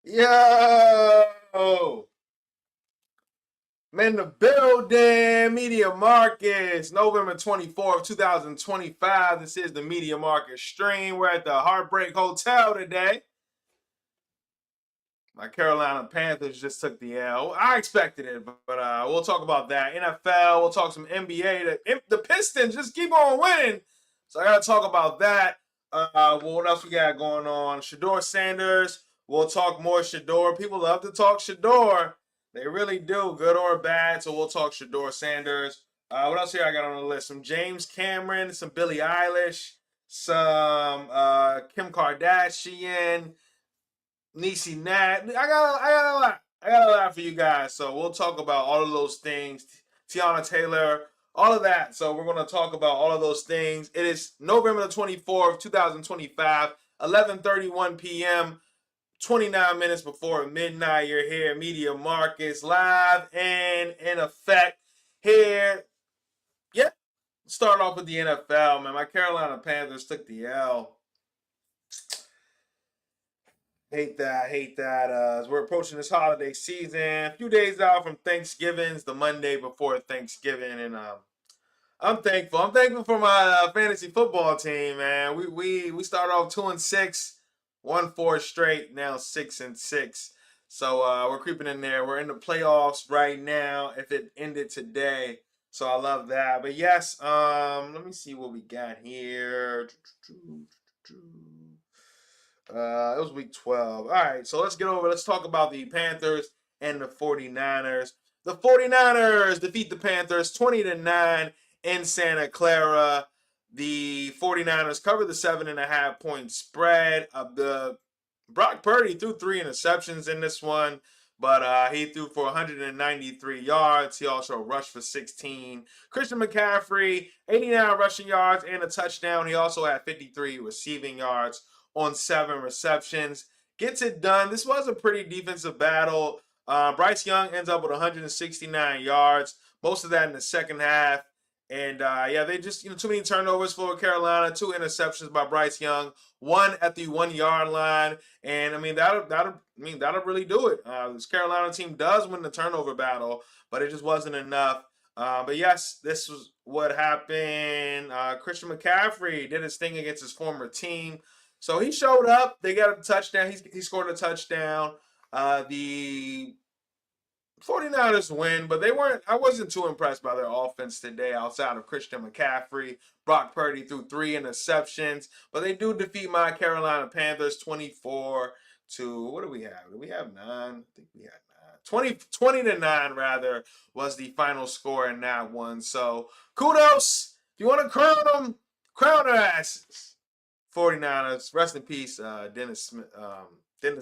Yo! Man, the building, Media Marcus, November 24th, 2025. This is the Media Marcus stream. We're at the Heartbreak Hotel today. My Carolina Panthers just took the L. I expected it, but we'll talk about that. NFL, we'll talk some NBA. The Pistons just keep on winning. So I got to talk about that. Well, what else we got going on? Shador Sanders. We'll talk more Shador. People love to talk Shador. They really do, good or bad. So we'll talk Shador Sanders. What else here I got on the list? Some James Cameron, some Billie Eilish, some Kim Kardashian, Niecy Nat. I got a lot. I got a lot for you guys. So we'll talk about all of those things. Tiana Taylor, all of that. So we're going to talk about all of those things. It is November the 24th, 2025, 11:31 p.m. 29 minutes before midnight. You're here, Media Marcus, live and in effect here. Yep. Start off with the NFL, man. My Carolina Panthers took the L. Hate that, hate that. As we're approaching this holiday season, a few days out from Thanksgiving, it's the Monday before Thanksgiving, and I'm thankful. I'm thankful for my fantasy football team, man. We started off 2-6, won 4 straight, now 6-6. So we're creeping in there. We're in the playoffs right now. If it ended today, so I love that. But yes, let me see what we got here. It was week 12. All right, so let's talk about the Panthers and the 49ers. The 49ers defeat the Panthers 20-9 in Santa Clara. The 49ers cover the 7.5 point spread. The Brock Purdy threw 3 interceptions in this one, but he threw for 193 yards. He also rushed for 16. Christian McCaffrey, 89 rushing yards and a touchdown. He also had 53 receiving yards on 7 receptions. Gets it done. This was a pretty defensive battle. Bryce Young ends up with 169 yards, most of that in the second half. And they just too many turnovers for Carolina. 2 interceptions by Bryce Young, 1 at the 1 yard line, and I mean that'll really do it. This Carolina team does win the turnover battle, but it just wasn't enough. But yes, this was what happened. Christian McCaffrey did his thing against his former team. So he showed up. They got a touchdown. He scored a touchdown. The 49ers win, but I wasn't too impressed by their offense today outside of Christian McCaffrey. Brock Purdy threw 3 interceptions, but they do defeat my Carolina Panthers 24 to, what do we have? Do we have 9? I think we had 9. 20-9 rather was the final score in that one. So kudos. If you want to crown them, crown their asses. 49ers, rest in peace, Dennis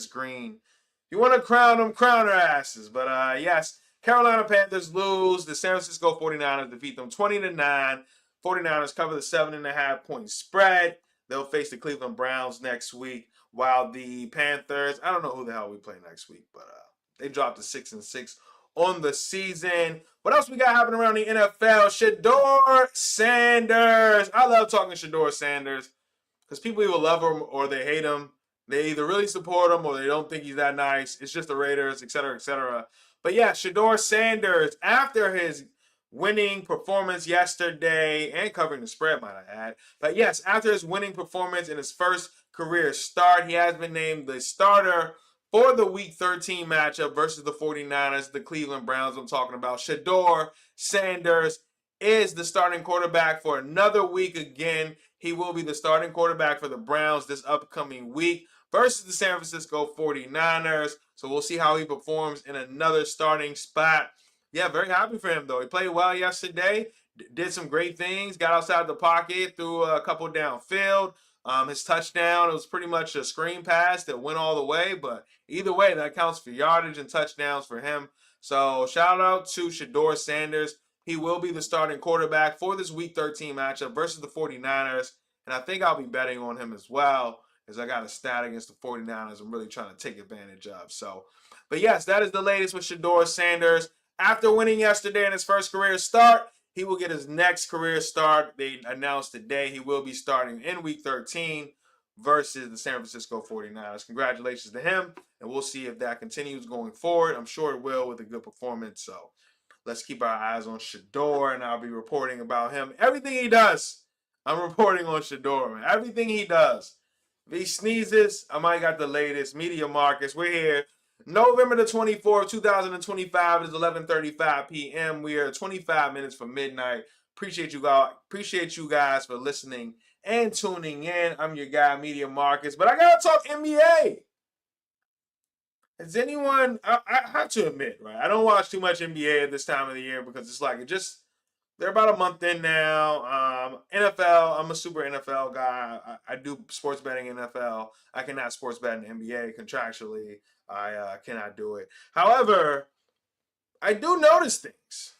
Green. You want to crown them, crown their asses. But yes, Carolina Panthers lose. The San Francisco 49ers defeat them 20-9. 49ers cover the 7.5 point spread. They'll face the Cleveland Browns next week. While the Panthers, I don't know who the hell we play next week, but they dropped to 6-6 on the season. What else we got happening around the NFL? Shador Sanders. I love talking Shador Sanders because people either love him or they hate him. They either really support him or they don't think he's that nice. It's just the Raiders, etc., etc. But yeah, Shador Sanders, after his winning performance yesterday and covering the spread, might I add. But yes, after his winning performance in his first career start, he has been named the starter for the Week 13 matchup versus the 49ers, the Cleveland Browns I'm talking about. Shador Sanders is the starting quarterback for another week again. He will be the starting quarterback for the Browns this upcoming week versus the San Francisco 49ers. So we'll see how he performs in another starting spot. Yeah, very happy for him, though. He played well yesterday, did some great things, got outside the pocket, threw a couple downfield. His touchdown, it was pretty much a screen pass that went all the way, but either way, that counts for yardage and touchdowns for him. So shout out to Shador Sanders. He will be the starting quarterback for this Week 13 matchup versus the 49ers, and I think I'll be betting on him as well as I got a stat against the 49ers I'm really trying to take advantage of. So, but yes, that is the latest with Shador Sanders. After winning yesterday in his first career start, he will get his next career start. They announced today he will be starting in Week 13 versus the San Francisco 49ers. Congratulations to him, and we'll see if that continues going forward. I'm sure it will with a good performance. So let's keep our eyes on Shador, and I'll be reporting about him. Everything he does, I'm reporting on Shador, man. Everything he does. If he sneezes, I might got the latest. Media Marcus, we're here. November the 24th, 2025. It is 11:35 p.m. We are 25 minutes from midnight. Appreciate you guys for listening and tuning in. I'm your guy, Media Marcus, but I gotta talk NBA. Has anyone? I have to admit, right? I don't watch too much NBA at this time of the year because it's like they're about a month in now. NFL, I'm a super NFL guy. I do sports betting in NFL. I cannot sports bet in NBA contractually. I cannot do it. However, I do notice things.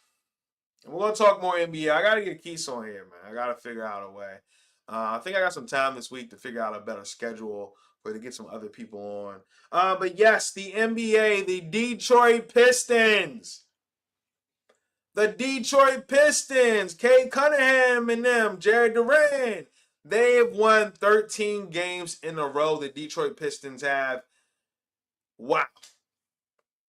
And we're going to talk more NBA. I got to get Keith on here, man. I got to figure out a way. I think I got some time this week to figure out a better schedule to get some other people on. But yes, the NBA, the Detroit Pistons. The Detroit Pistons, Cade Cunningham and them, Jared Durant, they've won 13 games in a row. The Detroit Pistons have. Wow.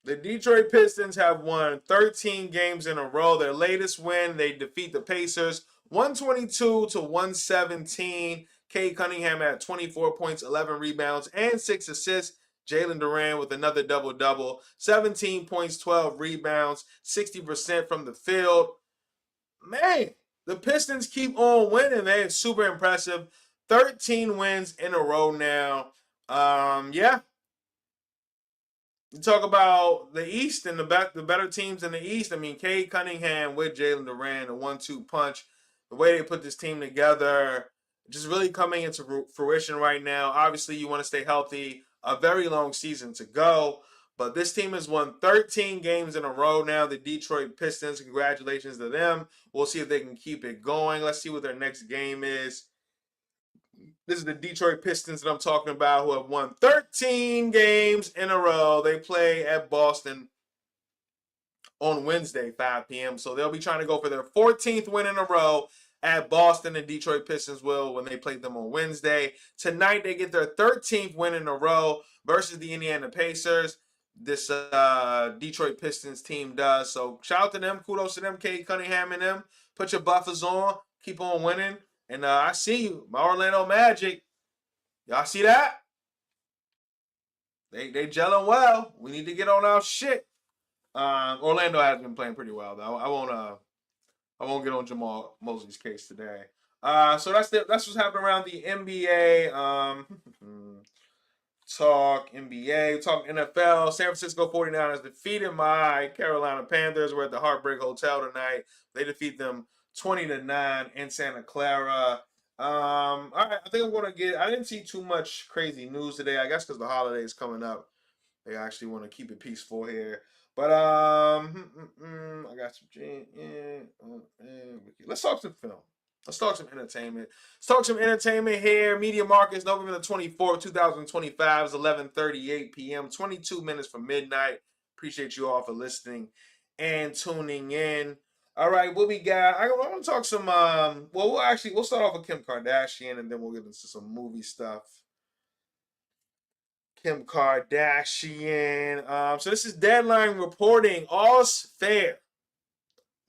The Detroit Pistons have won 13 games in a row. Their latest win, they defeat the Pacers 122-117. Cade Cunningham had 24 points, 11 rebounds, and 6 assists. Jalen Duran with another double-double, 17 points, 12 rebounds, 60% from the field. Man, the Pistons keep on winning, man. It's super impressive. 13 wins in a row now. Yeah. You talk about the East and the better teams in the East. I mean, Cade Cunningham with Jalen Duran, the 1-2 punch. The way they put this team together, just really coming into fruition right now. Obviously, you want to stay healthy. A very long season to go. But this team has won 13 games in a row now. The Detroit Pistons, congratulations to them. We'll see if they can keep it going. Let's see what their next game is. This is the Detroit Pistons that I'm talking about, who have won 13 games in a row. They play at Boston on Wednesday, 5 p.m. So they'll be trying to go for their 14th win in a row at Boston, and Detroit Pistons will when they play them on Wednesday. Tonight, they get their 13th win in a row versus the Indiana Pacers. This Detroit Pistons team does. So shout out to them. Kudos to them, Cade Cunningham and them. Put your buffers on. Keep on winning. And I see you, my Orlando Magic. Y'all see that? They gelling well. We need to get on our shit. Orlando has been playing pretty well though. I won't get on Jamal Mosley's case today. So that's what's happening around the NBA. Talk NBA, talk NFL. San Francisco 49ers defeated my Carolina Panthers. We're at the Heartbreak Hotel tonight. They defeat them 20-9 in Santa Clara. All right, I think I'm gonna I didn't see too much crazy news today. I guess because the holiday is coming up, they actually want to keep it peaceful here. But I got some. Let's talk some film. Let's talk some entertainment. Let's talk some entertainment here. Media Marcus, November the 24th, 2025 is 11:38 p.m. 22 minutes from midnight. Appreciate you all for listening and tuning in. All right, what we got? I want to talk some. We'll start off with Kim Kardashian, and then we'll get into some movie stuff. Kim Kardashian. So this is Deadline reporting. All's fair.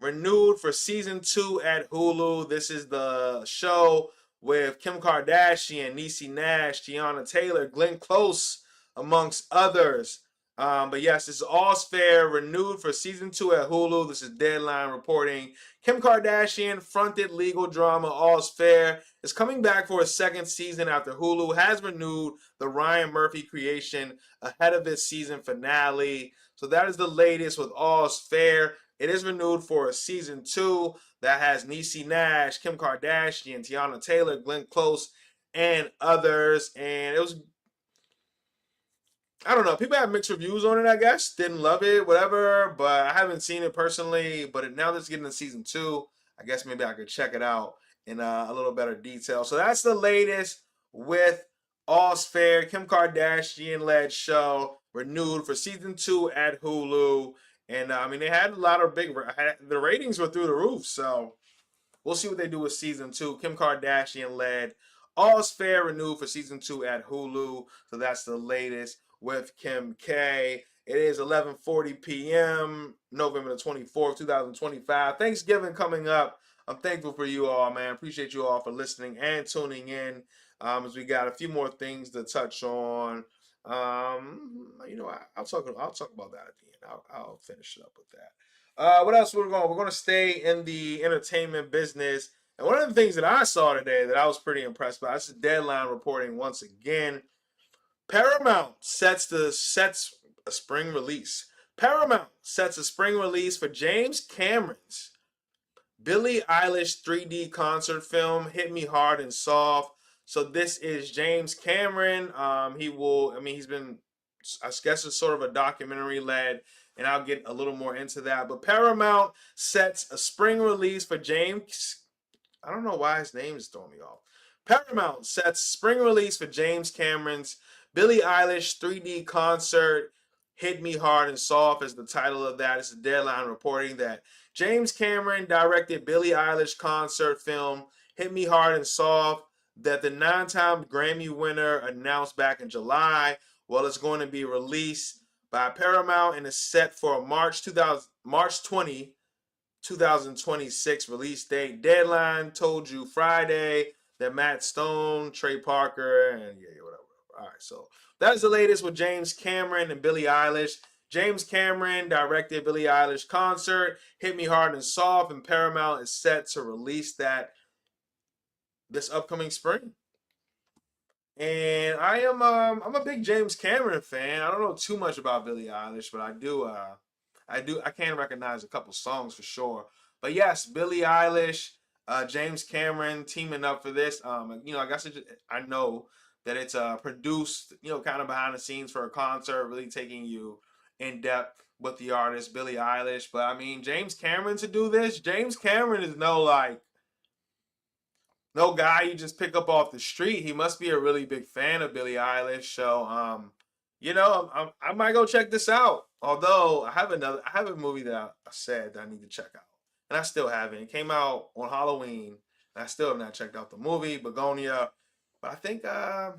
Renewed for season 2 at Hulu. This is the show with Kim Kardashian, Niecy Nash, Tiana Taylor, Glenn Close, amongst others. But yes, this is All's Fair, renewed for season 2 at Hulu. This is Deadline reporting. Kim Kardashian fronted legal drama All's Fair is coming back for a second season after Hulu has renewed the Ryan Murphy creation ahead of its season finale. So that is the latest with All's Fair. It is renewed for a season 2 that has Niecy Nash, Kim Kardashian, Tiana Taylor, Glenn Close, and others. And it was, I don't know, people have mixed reviews on it, I guess. Didn't love it, whatever, but I haven't seen it personally. But now that it's getting to season 2, I guess maybe I could check it out in a little better detail. So that's the latest with All's Fair, Kim Kardashian-led show, renewed for season 2 at Hulu. And I mean, they had a lot of the ratings were through the roof. So we'll see what they do with season 2. Kim Kardashian led All's Fair renewed for season 2 at Hulu. So that's the latest with Kim K. It is 11:40 p.m. November the 24th, 2025. Thanksgiving coming up. I'm thankful for you all, man. Appreciate you all for listening and tuning in. As we got a few more things to touch on. I'll talk about that at the end. I'll finish it up with that. What else we're going? We're going to stay in the entertainment business. And one of the things that I saw today that I was pretty impressed by, this is Deadline reporting once again. Paramount sets a spring release. Paramount sets a spring release for James Cameron's Billie Eilish 3D concert film, Hit Me Hard and Soft. So this is James Cameron. He's been, I guess it's sort of a documentary led, and I'll get a little more into that. But Paramount sets a spring release for James. I don't know why his name is throwing me off. Paramount sets spring release for James Cameron's Billie Eilish 3D concert, Hit Me Hard and Soft is the title of that. It's a Deadline reporting that James Cameron directed Billie Eilish concert film, Hit Me Hard and Soft, that the 9-time Grammy winner announced back in July. Well, it's going to be released by Paramount and is set for a March 20, 2026 release date. Deadline told you Friday that Matt Stone, Trey Parker, and whatever. All right, so that is the latest with James Cameron and Billie Eilish. James Cameron directed Billie Eilish concert, Hit Me Hard and Soft, and Paramount is set to release that this upcoming spring. And I'm a big James Cameron fan. I don't know too much about Billie Eilish, but I can recognize a couple songs for sure. But yes, Billie Eilish, James Cameron teaming up for this. I guess I know that it's produced, kind of behind the scenes for a concert, really taking you in depth with the artist Billie Eilish. But I mean, James Cameron to do this, James Cameron is no guy you just pick up off the street. He must be a really big fan of Billie Eilish. So, I might go check this out. Although I have a movie that I said that I need to check out, and I still haven't. It came out on Halloween, and I still have not checked out the movie Begonia. But I think I'm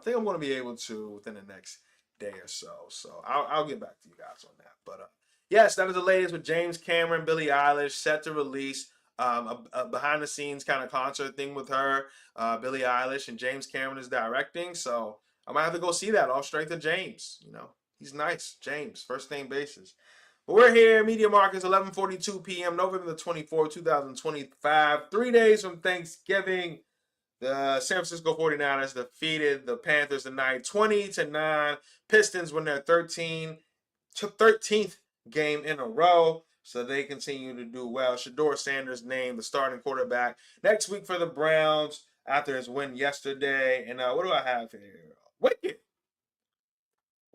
going to be able to within the next day or so. So I'll get back to you guys on that. But yes, that is the latest with James Cameron, Billie Eilish, set to release a behind the scenes kind of concert thing with her, Billie Eilish, and James Cameron is directing. So I might have to go see that. All straight to James. He's nice, James, first name basis. But we're here, Media Markets, 11:42 p.m., November the 24th, 2025. 3 days from Thanksgiving. The San Francisco 49ers defeated the Panthers tonight 20-9. Pistons win their 13th game in a row, so they continue to do well. Shedeur Sanders named the starting quarterback next week for the Browns after his win yesterday. And what do I have here?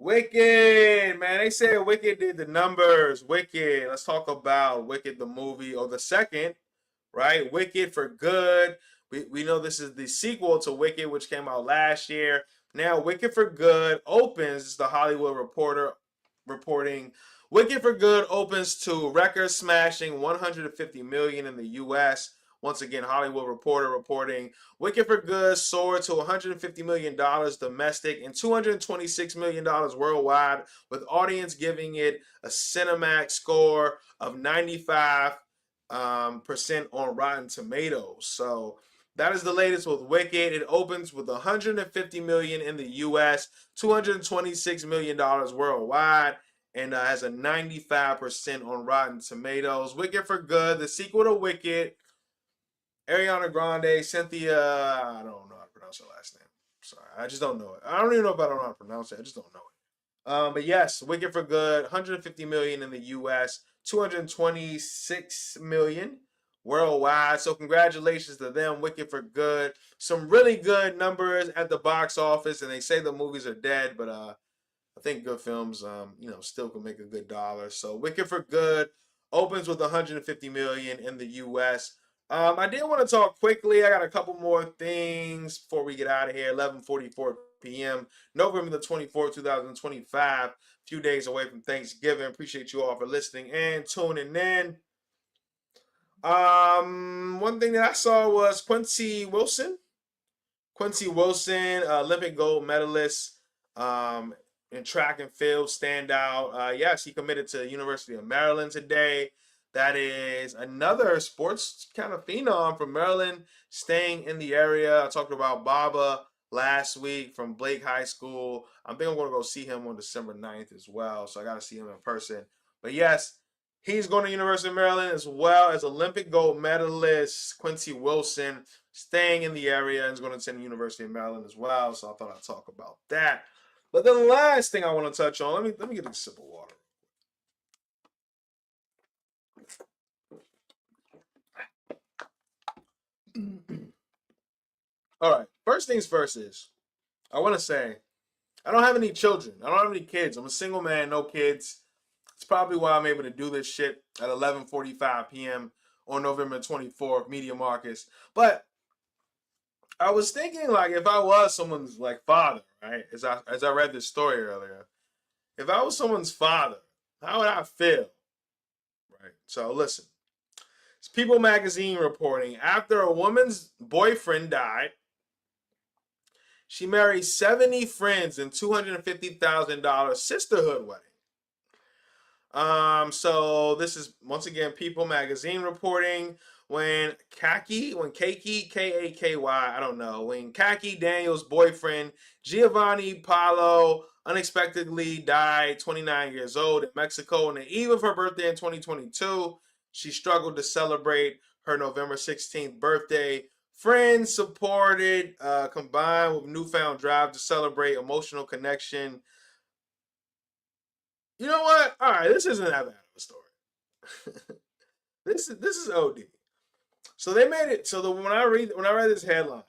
Wicked, man. They said Wicked did the numbers. Wicked. Let's talk about Wicked, the movie, or the second, right? Wicked for Good. We know this is the sequel to Wicked, which came out last year. Now, Wicked for Good opens, the Hollywood Reporter reporting. Wicked for Good opens to record-smashing 150 million in the U.S. Once again, Hollywood Reporter reporting. Wicked for Good soared to $150 million domestic and $226 million worldwide, with audience giving it a Cinemax score of 95% on Rotten Tomatoes. So that is the latest with Wicked. It opens with $150 million in the U.S., $226 million worldwide, and has a 95% on Rotten Tomatoes. Wicked for Good, the sequel to Wicked. Ariana Grande, Cynthia, I don't know how to pronounce her last name. Sorry, I just don't know it. I don't even know if I don't know how to pronounce it. I just don't know it. But yes, Wicked for Good, 150 million in the U.S., 226 million worldwide. So congratulations to them, Wicked for Good. Some really good numbers at the box office, and they say the movies are dead, but I think good films, still can make a good dollar. So Wicked for Good opens with 150 million in the U.S. I did want to talk quickly. I got a couple more things before we get out of here. 11:44 p.m. November the 24th, 2025. A few days away from Thanksgiving. Appreciate you all for listening and tuning in. One thing that I saw was Quincy Wilson. Olympic gold medalist, um, in track and field, standout. Yes, he committed to the University of Maryland today. That is another sports kind of phenom from Maryland, staying in the area. I talked about Baba last week from Blake High School. I think I'm going to go see him on December 9th as well, so I got to see him in person. But yes, he's going to University of Maryland, as well as Olympic gold medalist Quincy Wilson, staying in the area, and is going to attend the University of Maryland as well. So I thought I'd talk about that. But the last thing I want to touch on, let me get a sip of water. All right. First things first is I want to say I don't have any children. I don't have any kids. I'm a single man, no kids. It's probably why I'm able to do this shit at 11:45 p.m. on November 24th, Media Marcus. But I was thinking, like, if I was someone's like father, right? As I read this story earlier, if I was someone's father, how would I feel? Right. So listen, it's People Magazine reporting after a woman's boyfriend died, she married 70 friends in $250,000 sisterhood wedding. So this is once again People Magazine reporting when Kaki, K-A-K-Y, I don't know, when Kaki Daniels' boyfriend Giovanni Paulo unexpectedly died, 29 years old, in Mexico on the eve of her birthday in 2022. She struggled to celebrate her November 16th birthday. Friends supported, combined with newfound drive to celebrate emotional connection. You know what? All right, this isn't that bad of a story. This is OD. So they made it. So when I read this headline,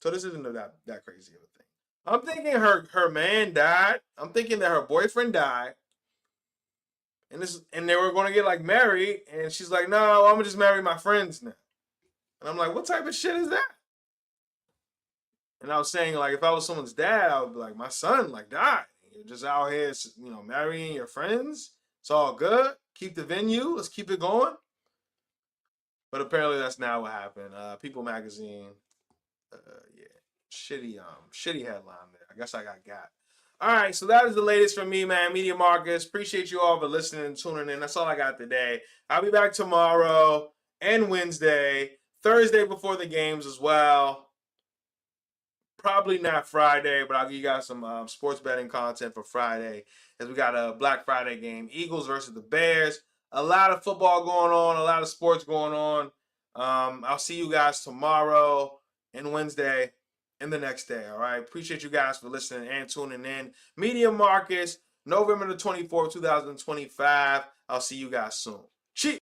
so this isn't that crazy of a thing. I'm thinking her man died. I'm thinking that her boyfriend died, and they were going to get like married, and she's like, no, I'm gonna just marry my friends now. And I'm like, what type of shit is that? And I was saying, like, if I was someone's dad, I would be like, my son like died. You're just out here, marrying your friends. It's all good. Keep the venue. Let's keep it going. But apparently that's not what happened. People Magazine, yeah, shitty headline there. I guess I got. All right, so that is the latest from me, man. Media Marcus. Appreciate you all for listening and tuning in. That's all I got today. I'll be back tomorrow and Wednesday, Thursday before the games as well. Probably not Friday, but I'll give you guys some sports betting content for Friday, as we got a Black Friday game, Eagles versus the Bears. A lot of football going on, a lot of sports going on. I'll see you guys tomorrow and Wednesday and the next day. All right. Appreciate you guys for listening and tuning in. Media Marcus, November the 24th, 2025. I'll see you guys soon. Cheers.